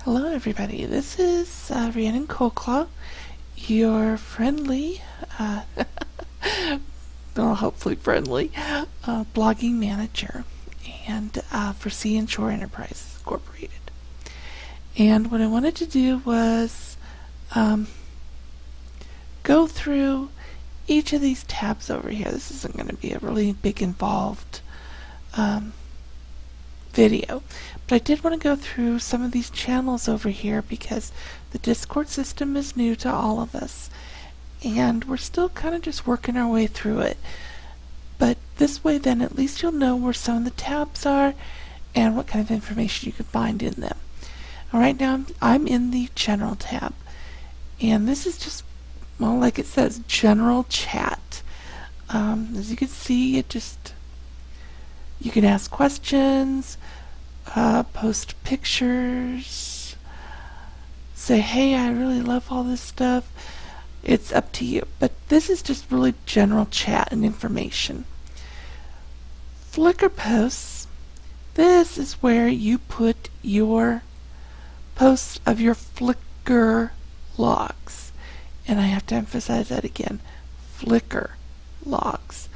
Hello everybody, this is Rhiannon Coldclaw, your friendly, well hopefully friendly, blogging manager and for Sea and Shore Enterprises Incorporated. And what I wanted to do was go through each of these tabs over here. This isn't going to be a really big involved video, but I did want to go through some of these channels over here because the Discord system is new to all of us and we're still kind of just working our way through it. But this way then at least you'll know where some of the tabs are and what kind of information you can find in them. Alright, now I'm in the General tab, and this is just, well, like it says, General Chat. As you can see, you can ask questions, post pictures, say, hey, I really love all this stuff. It's up to you. But this is just really general chat and information. Flickr posts, this is where you put your posts of your Flickr logs. And I have to emphasize that again. Flickr logs,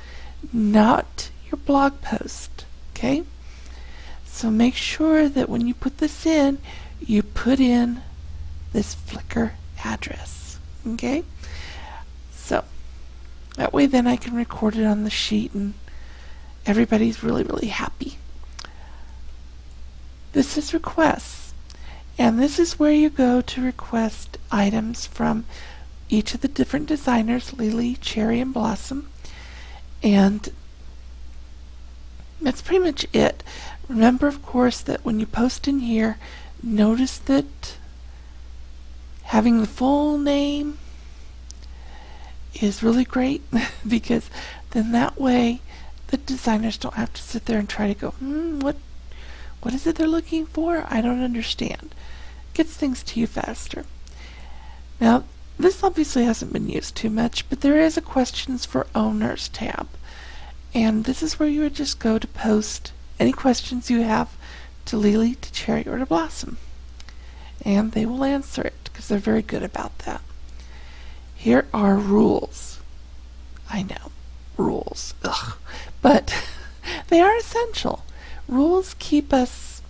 not your blog post, okay? So make sure that when you put this in, you put in this Flickr address, okay? So that way then I can record it on the sheet and everybody's really happy. This is requests, and this is where you go to request items from each of the different designers, Lily, Cherry, and Blossom, and that's pretty much it. Remember, of course, that when you post in here, notice that having the full name is really great because then that way the designers don't have to sit there and try to go, what is it they're looking for? I don't understand. Gets things to you faster. Now, this obviously hasn't been used too much, but there is a Questions for Owners tab. And this is where you would just go to post any questions you have to Lily, to Cherry, or to Blossom. And they will answer it because they're very good about that. Here are rules. I know, rules. Ugh. But they are essential. Rules keep us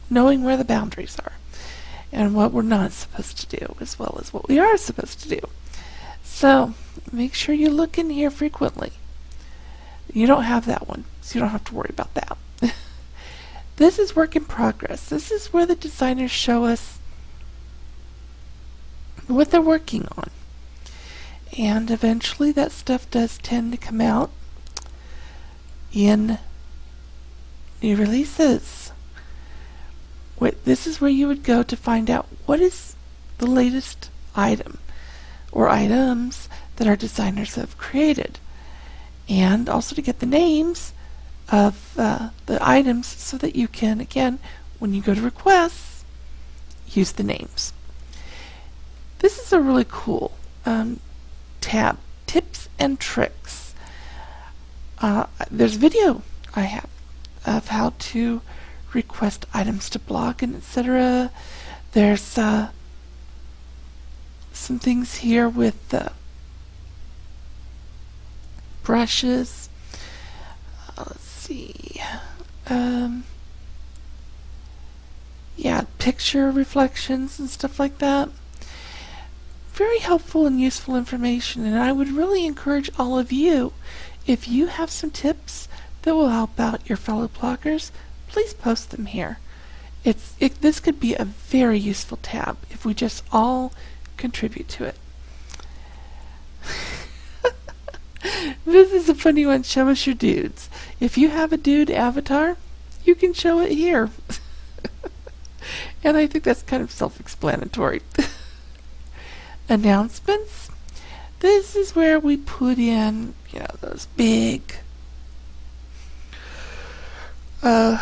knowing where the boundaries are and what we're not supposed to do as well as what we are supposed to do. So make sure you look in here frequently. You don't have that one, so you don't have to worry about that. This is work in progress. This is where the designers show us what they're working on. And eventually that stuff does tend to come out in new releases. This is where you would go to find out what is the latest item or items that our designers have created. And also to get the names of the items so that you can, again, when you go to requests, use the names. This is a really cool tab, Tips and Tricks. There's a video I have of how to request items to blog and etc. There's some things here with brushes. Let's see. Yeah, picture reflections and stuff like that. Very helpful and useful information, and I would really encourage all of you, if you have some tips that will help out your fellow bloggers, please post them here. This could be a very useful tab if we just all contribute to it. This is a funny one. Show us your dudes. If you have a dude avatar, you can show it here. And I think that's kind of self-explanatory. Announcements. This is where we put in, those big, how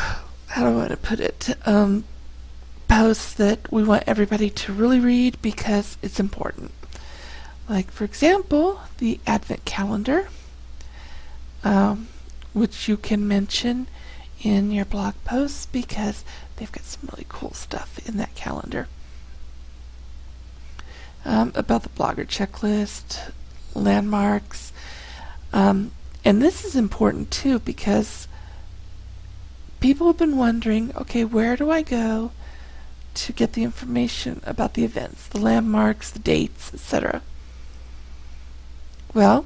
do I want to put it, posts that we want everybody to really read because it's important. Like, for example, the Advent calendar, which you can mention in your blog posts because They've got some really cool stuff in that calendar. About the blogger checklist, landmarks. And this is important too, because people have been wondering, okay, where do I go to get the information about the events, the landmarks, the dates, etc.? Well,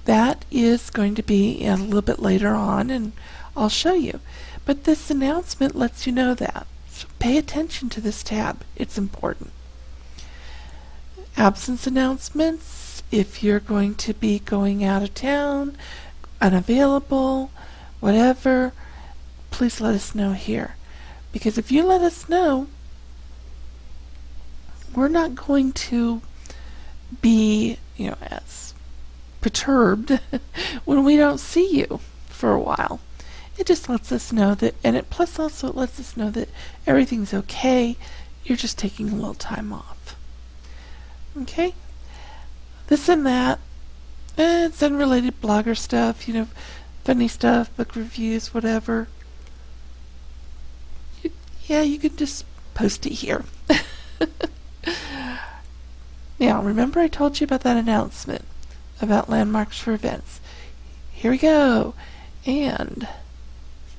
that is going to be a little bit later on, and I'll show you. But this announcement lets you know that. So pay attention to this tab. It's important. Absence announcements. If you're going to be going out of town, unavailable, whatever, please let us know here. Because if you let us know, we're not going to be, as perturbed when we don't see you for a while. It just lets us know that, and it plus also it lets us know that everything's okay. You're just taking a little time off. Okay? This and that. It's unrelated blogger stuff, funny stuff, book reviews, whatever. You could just post it here. Now, remember I told you about that announcement about landmarks for events. Here we go. And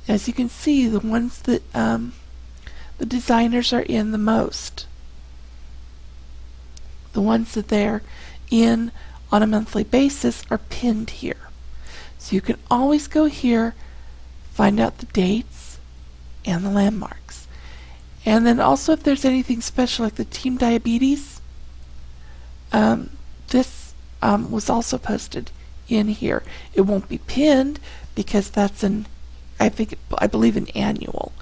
as you can see, the ones that the designers are in the most, the ones that they're in on a monthly basis, are pinned here. So you can always go here, find out the dates and the landmarks. And then also if there's anything special like the Team Diabetes, this was also posted in here. It won't be pinned because that's I believe an annual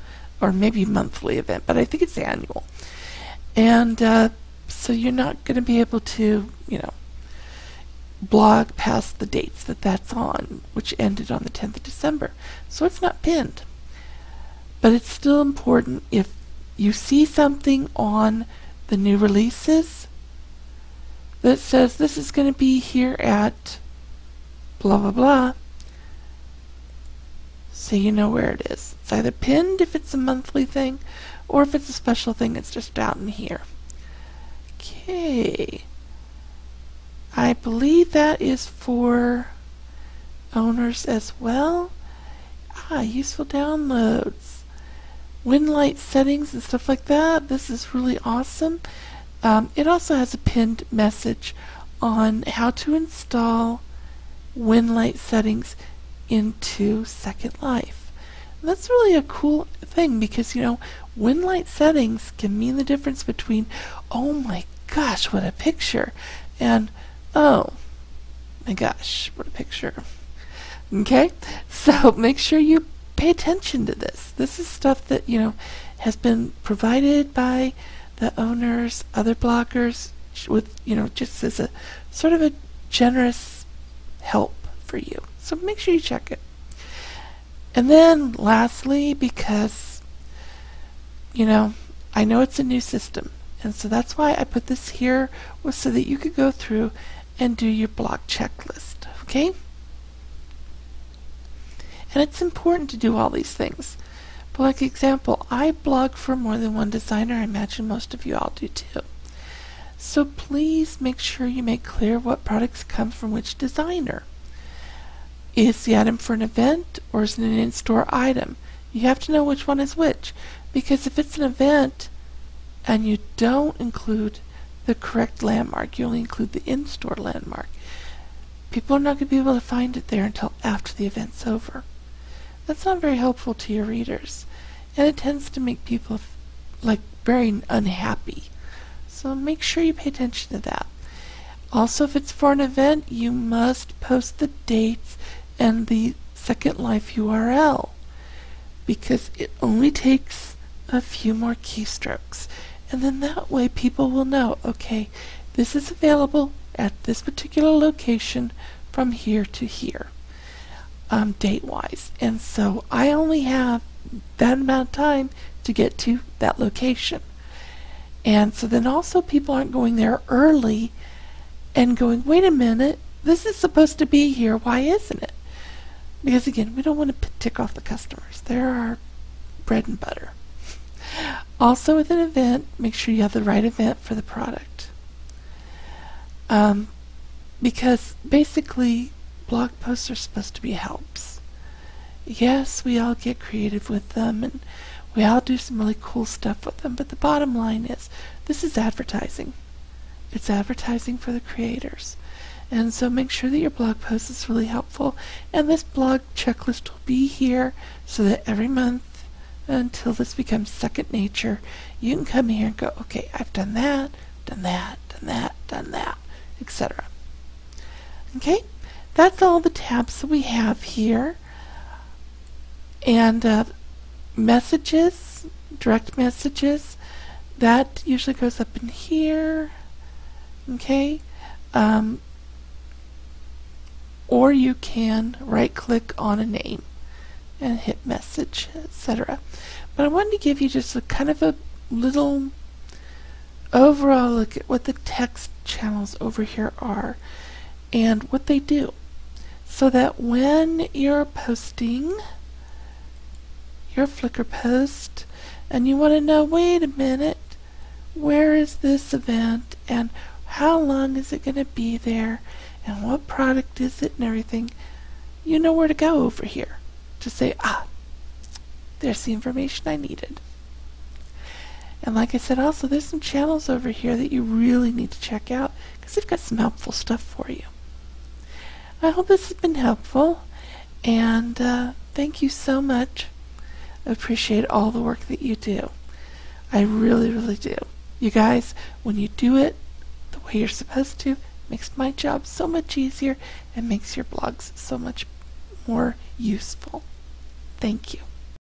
or maybe monthly event, but I think it's annual. And so you're not going to be able to, blog past the dates that that's on, which ended on the 10th of December. So it's not pinned. But it's still important if you see something on the new releases that says this is going to be here at blah blah blah, so you know where it is. It's either pinned if it's a monthly thing, or if it's a special thing, it's just out in here. Okay. I believe that is for owners as well. Useful downloads. Winlight settings and stuff like that. This is really awesome. It also has a pinned message on how to install Winlight settings into Second Life. And that's really a cool thing because, Winlight settings can mean the difference between, oh my gosh, what a picture, and oh my gosh, what a picture. Okay? So make sure you pay attention to this. This is stuff that, has been provided by the owners, other bloggers, with, just as a sort of a generous help for you. So make sure you check it. And then lastly, because, I know it's a new system, and so that's why I put this here, was so that you could go through and do your blog checklist, okay? And it's important to do all these things. But like example, I blog for more than one designer. I imagine most of you all do too. So please make sure you make clear what products come from which designer. Is the item for an event or is it an in-store item? You have to know which one is which, because if it's an event and you don't include the correct landmark, you only include the in-store landmark, people are not going to be able to find it there until after the event's over. That's not very helpful to your readers, and it tends to make people very unhappy. So make sure you pay attention to that. Also, if it's for an event, you must post the dates and the Second Life URL, because it only takes a few more keystrokes, and then that way people will know, okay, this is available at this particular location from here to here. Date-wise, and so I only have that amount of time to get to that location. And so then also people aren't going there early and going, wait a minute, this is supposed to be here, why isn't it? Because again, we don't want to tick off the customers. There are bread and butter. Also with an event, make sure you have the right event for the product. Because basically blog posts are supposed to be helps. Yes, we all get creative with them and we all do some really cool stuff with them, but the bottom line is this is advertising. It's advertising for the creators. And so make sure that your blog post is really helpful, and this blog checklist will be here so that every month until this becomes second nature, you can come here and go, okay, I've done that, done that, done that, done that, etc. Okay, that's all the tabs that we have here. And messages, direct messages, that usually goes up in here. Okay, or you can right click on a name and hit message, etc. But I wanted to give you just a kind of a little overall look at what the text channels over here are and what they do, so that when you're posting your Flickr post and you want to know, wait a minute, where is this event and how long is it going to be there and what product is it and everything, you know where to go over here to say, there's the information I needed. And like I said, also there's some channels over here that you really need to check out because they've got some helpful stuff for you. I hope this has been helpful, and thank you so much. I appreciate all the work that you do. I really, really do. You guys, when you do it the way you're supposed to, it makes my job so much easier and makes your blogs so much more useful. Thank you.